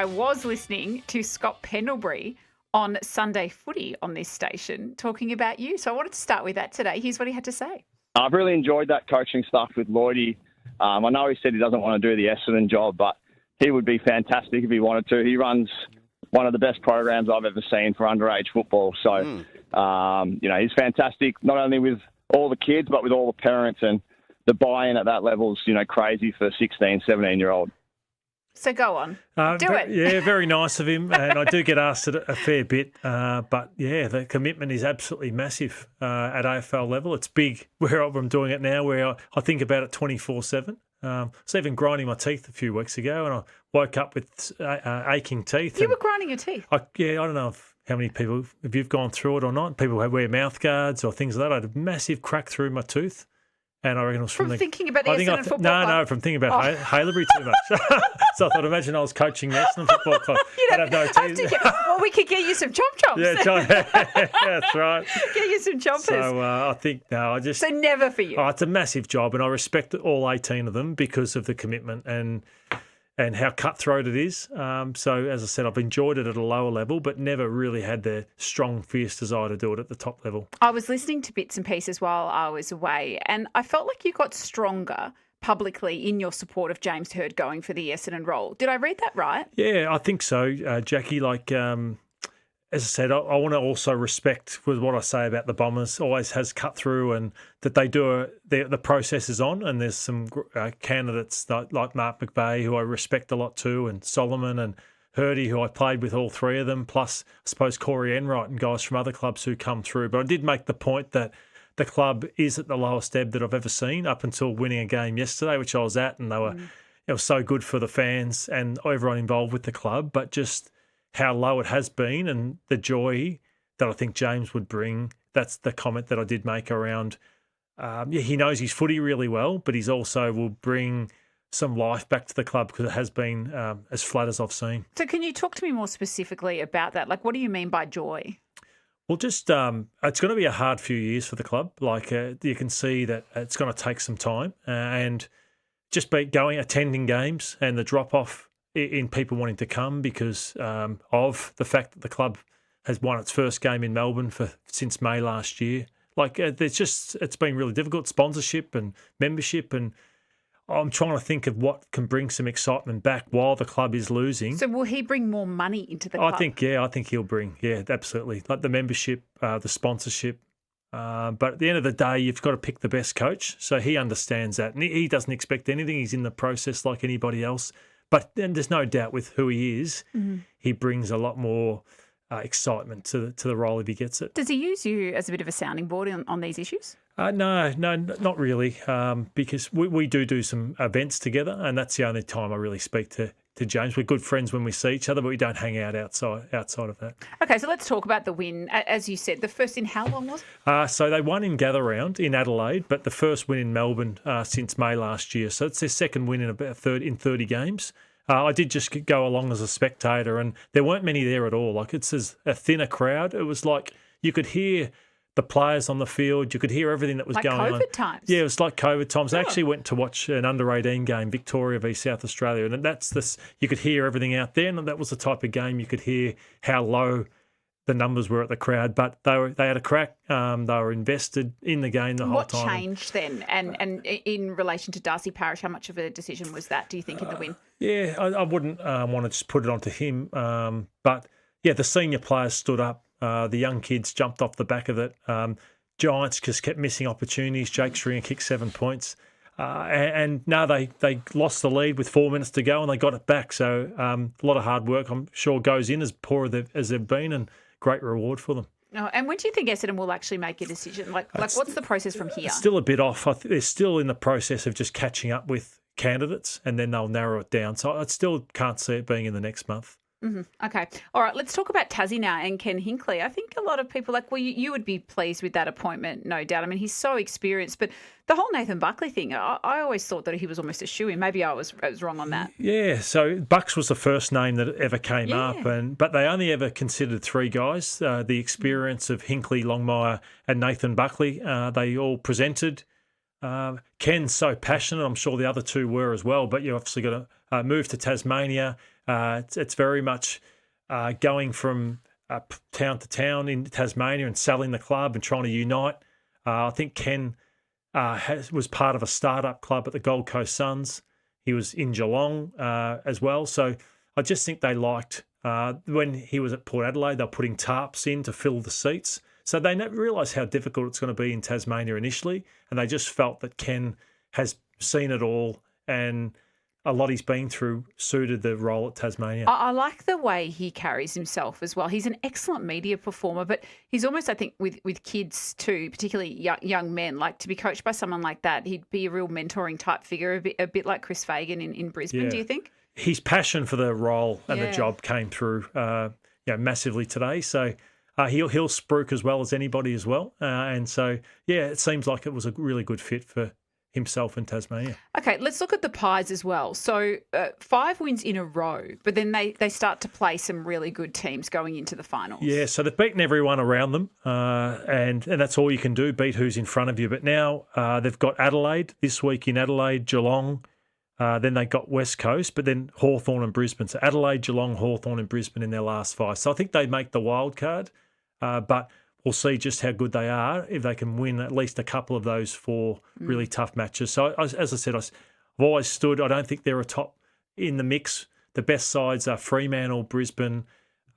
I was listening to Scott Pendlebury on Sunday Footy on this station talking about you. So I wanted to start with that today. Here's what he had to say. I've really enjoyed that coaching stuff with Lloydie. I know he said he doesn't want to do the Essendon job, but he would be fantastic if he wanted to. He runs one of the best programs I've ever seen for underage football. So, he's fantastic, not only with all the kids, but with all the parents, and the buy-in at that level is, crazy for a 16, 17-year-old. So go on, do it. Yeah, very nice of him. And I do get asked it a fair bit. But, yeah, the commitment is absolutely massive at AFL level. It's big where I'm doing it now, where I think about it 24/7. I was even grinding my teeth a few weeks ago, and I woke up with aching teeth. You were grinding your teeth? I don't know how many people, if you've gone through it or not, people who wear mouth guards or things like that. I had a massive crack through my tooth. And I reckon it was from thinking about the Essendon Football Club? No, from thinking about Haileybury too much. So I thought, imagine I was coaching the Essendon Football Club. I'd have no teeth. Well, we could get you some chomp-chomps. Yeah, that's right. Get you some chompers. So I think, So never for you. Oh, it's a massive job, and I respect all 18 of them because of the commitment and how cutthroat it is. So, as I said, I've enjoyed it at a lower level, but never really had the strong, fierce desire to do it at the top level. I was listening to bits and pieces while I was away, and I felt like you got stronger publicly in your support of James Hird going for the Essendon role. Did I read that right? Yeah, I think so, Jacqui. As I said, I want to also respect with what I say about the Bombers. Always has cut through, and that they do the process is on. And there's some candidates like Mark McVeigh, who I respect a lot too, and Solomon and Hurdy, who I played with all three of them, plus I suppose Corey Enright and guys from other clubs who come through. But I did make the point that the club is at the lowest ebb that I've ever seen up until winning a game yesterday, which I was at, and it was so good for the fans and everyone involved with the club, but just how low it has been and the joy that I think James would bring. That's the comment that I did make around, he knows his footy really well, but he's also will bring some life back to the club because it has been as flat as I've seen. So can you talk to me more specifically about that? Like, what do you mean by joy? Well, just it's going to be a hard few years for the club. You can see that it's going to take some time and just attending games and the drop-off in people wanting to come because of the fact that the club has won its first game in Melbourne since May last year. It's been really difficult, sponsorship and membership, and I'm trying to think of what can bring some excitement back while the club is losing. So will he bring more money into the club? I think he'll bring, absolutely. Like the membership, the sponsorship. But at the end of the day, you've got to pick the best coach. So he understands that. And he doesn't expect anything. He's in the process like anybody else. But then there's no doubt with who he is, he brings a lot more excitement to the role if he gets it. Does he use you as a bit of a sounding board on these issues? No, not really, because we do some events together, and that's the only time I really speak to James. We're good friends when we see each other, but we don't hang out outside of that. Okay, so let's talk about the win. As you said, the first in how long was it? So they won in Gather Round in Adelaide, but the first win in Melbourne since May last year. So it's their second win in about 30 games. I did just go along as a spectator, and there weren't many there at all. Like, it's a thinner crowd. It was like you could hear the players on the field. You could hear everything that was going on. Like COVID times? Yeah, it was like COVID times. I actually went to watch an under-18 game, Victoria v South Australia, and you could hear everything out there, and that was the type of game you could hear how low the numbers were at the crowd. But they had a crack. They were invested in the game the whole time. What changed then? And in relation to Darcy Parish, how much of a decision was that, do you think, in the win? Yeah, I wouldn't want to just put it onto him. But, yeah, the senior players stood up. The young kids jumped off the back of it. Giants just kept missing opportunities. Jake Stringer kicked 7 points. And now they lost the lead with 4 minutes to go and they got it back. So a lot of hard work, I'm sure, goes in as poor as they've been, and great reward for them. Oh, and when do you think Essendon will actually make a decision? Like what's the process from here? It's still a bit off. They're still in the process of just catching up with candidates, and then they'll narrow it down. So I still can't see it being in the next month. Mm-hmm. Okay. All right. Let's talk about Tassie now and Ken Hinkley. I think a lot of people you would be pleased with that appointment, no doubt. I mean, he's so experienced, but the whole Nathan Buckley thing, I always thought that he was almost a shoo-in. Maybe I was wrong on that. Yeah. So Bucks was the first name that ever came up, but they only ever considered three guys. The experience of Hinkley, Longmire, and Nathan Buckley. They all presented. Ken's so passionate. I'm sure the other two were as well. But you obviously got to move to Tasmania. It's very much going from town to town in Tasmania and selling the club and trying to unite. I think Ken was part of a startup club at the Gold Coast Suns. He was in Geelong as well. So I just think they liked, when he was at Port Adelaide, they were putting tarps in to fill the seats. So they realised how difficult it's going to be in Tasmania initially, and they just felt that Ken has seen it all, and a lot he's been through suited the role at Tasmania. I like the way he carries himself as well. He's an excellent media performer, but he's almost, I think, with kids too, particularly young men, like to be coached by someone like that, he'd be a real mentoring type figure, a bit like Chris Fagan in Brisbane, do you think? His passion for the role and the job came through massively today. So he'll spruik as well as anybody as well. And so, it seems like it was a really good fit for himself in Tasmania. Okay, let's look at the Pies as well. So 5 wins in a row, but then they start to play some really good teams going into the finals. Yeah, so they've beaten everyone around them, and that's all you can do, beat who's in front of you. But now they've got Adelaide this week in Adelaide, Geelong, then they got West Coast, but then Hawthorn and Brisbane. So Adelaide, Geelong, Hawthorn and Brisbane in their last 5. So I think they make the wild card, but we'll see just how good they are if they can win at least a couple of those 4 really tough matches. So, as I said, I've always stood. I don't think they're a top in the mix. The best sides are Fremantle, Brisbane,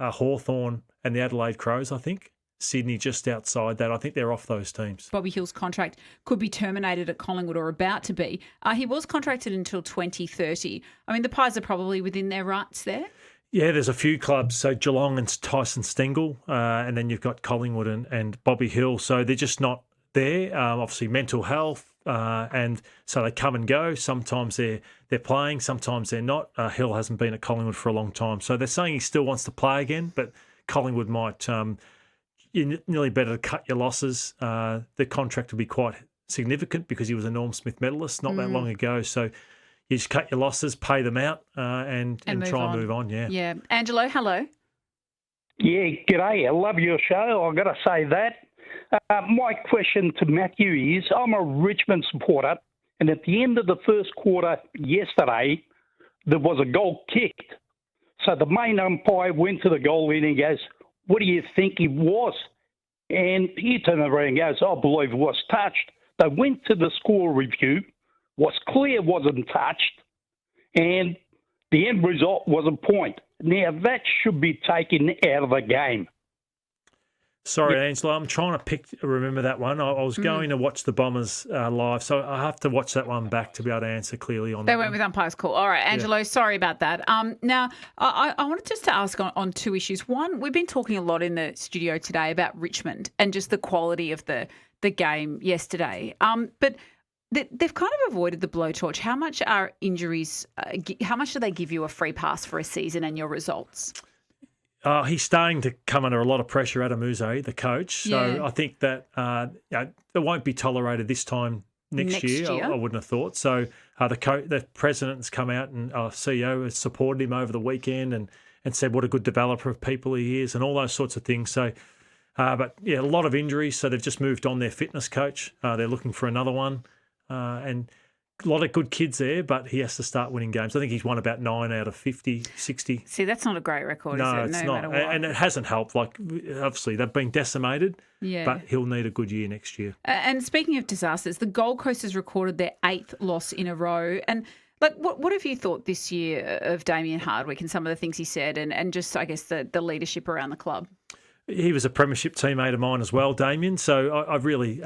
Hawthorn and the Adelaide Crows, I think. Sydney just outside that. I think they're off those teams. Bobby Hill's contract could be terminated at Collingwood or about to be. He was contracted until 2030. I mean, the Pies are probably within their rights there. Yeah, there's a few clubs. So Geelong and Tyson Stengel, and then you've got Collingwood and Bobby Hill. So they're just not there. Obviously, mental health, and so they come and go. Sometimes they're playing, sometimes they're not. Hill hasn't been at Collingwood for a long time. So they're saying he still wants to play again, but Collingwood might... you're nearly better to cut your losses. The contract will be quite significant because he was a Norm Smith medalist not that long ago. So you just cut your losses, pay them out, and try and move on. Yeah. Angelo, hello. Yeah, g'day. I love your show. I've got to say that. My question to Matthew is, I'm a Richmond supporter, and at the end of the first quarter yesterday, there was a goal kicked. So the main umpire went to the goal and he goes, "What do you think it was?" And he turned around and goes, "I believe it was touched." They went to the score review, was clear it wasn't touched, and the end result was a point. Now, that should be taken out of the game. Sorry, Angela, I'm trying to remember that one. I was going to watch the Bombers live, so I have to watch that one back to be able to answer clearly on that. They went with umpire's call. All right, Angelo, sorry about that. Now, I wanted just to ask on 2 issues. One, we've been talking a lot in the studio today about Richmond and just the quality of the game yesterday. But they've kind of avoided the blowtorch. How much are injuries, how much do they give you a free pass for a season and your results? He's starting to come under a lot of pressure, Adam Uze, the coach. So I think that it won't be tolerated this time next year. I wouldn't have thought. So the president's come out and CEO has supported him over the weekend and said what a good developer of people he is and all those sorts of things. So, but a lot of injuries. So they've just moved on their fitness coach. They're looking for another one. And a lot of good kids there, but he has to start winning games. I think he's won about 9 out of 50, 60. See, that's not a great record, no, is it? It's no not. matter what. And it hasn't helped. Like, obviously, they've been decimated, but he'll need a good year next year. And speaking of disasters, the Gold Coast has recorded their 8th loss in a row. And like, what have you thought this year of Damien Hardwick and some of the things he said and just, I guess, the leadership around the club? He was a premiership teammate of mine as well, Damien. So I really...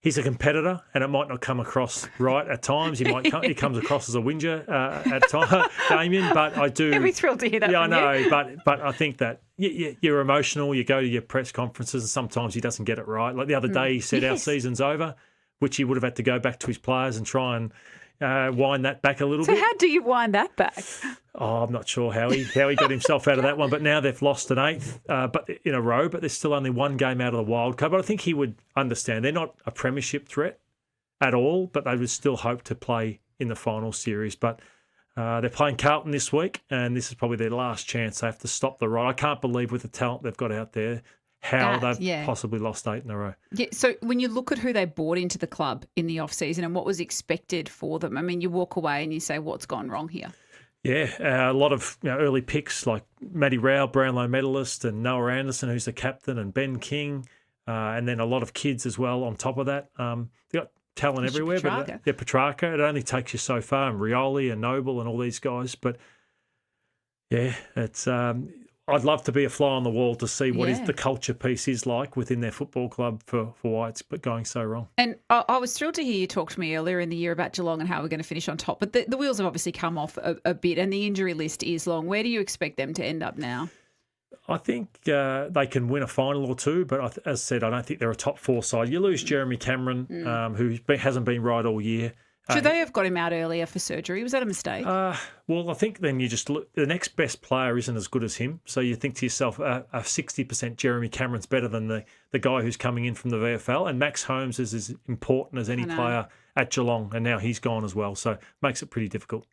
he's a competitor, and it might not come across right at times. He comes across as a whinger at times, Damien. But I do. He'll be thrilled to hear that. Yeah, from I know. you. But I think that you're emotional. You go to your press conferences, and sometimes he doesn't get it right. Like the other day, he said our season's over, which he would have had to go back to his players and try and wind that back a little bit. So how do you wind that back? Oh, I'm not sure how he got himself out of that one. But now they've lost an 8th but in a row, but there's still only one game out of the wild card. But I think he would understand. They're not a premiership threat at all, but they would still hope to play in the final series. But they're playing Carlton this week, and this is probably their last chance. They have to stop the ride. I can't believe with the talent they've got out there how they've possibly lost 8 in a row. Yeah, so when you look at who they brought into the club in the off-season and what was expected for them, I mean, you walk away and you say, what's gone wrong here? Yeah, a lot of early picks like Matty Rao, Brownlow medalist, and Noah Anderson, who's the captain, and Ben King, and then a lot of kids as well on top of that. They got talent everywhere, Petrarca. but Petrarca, it only takes you so far, and Rioli and Noble and all these guys. But yeah, it's I'd love to be a fly on the wall to see what is the culture piece is like within their football club for why it's going so wrong. And I was thrilled to hear you talk to me earlier in the year about Geelong and how we're going to finish on top. But the wheels have obviously come off a bit and the injury list is long. Where do you expect them to end up now? I think they can win a final or two, but as I said, I don't think they're a top 4 side. You lose Jeremy Cameron, who hasn't been right all year. Should they have got him out earlier for surgery? Was that a mistake? Well, I think then you just look, the next best player isn't as good as him. So you think to yourself, a 60% Jeremy Cameron's better than the guy who's coming in from the VFL. And Max Holmes is as important as any player at Geelong, and now he's gone as well. So it makes it pretty difficult.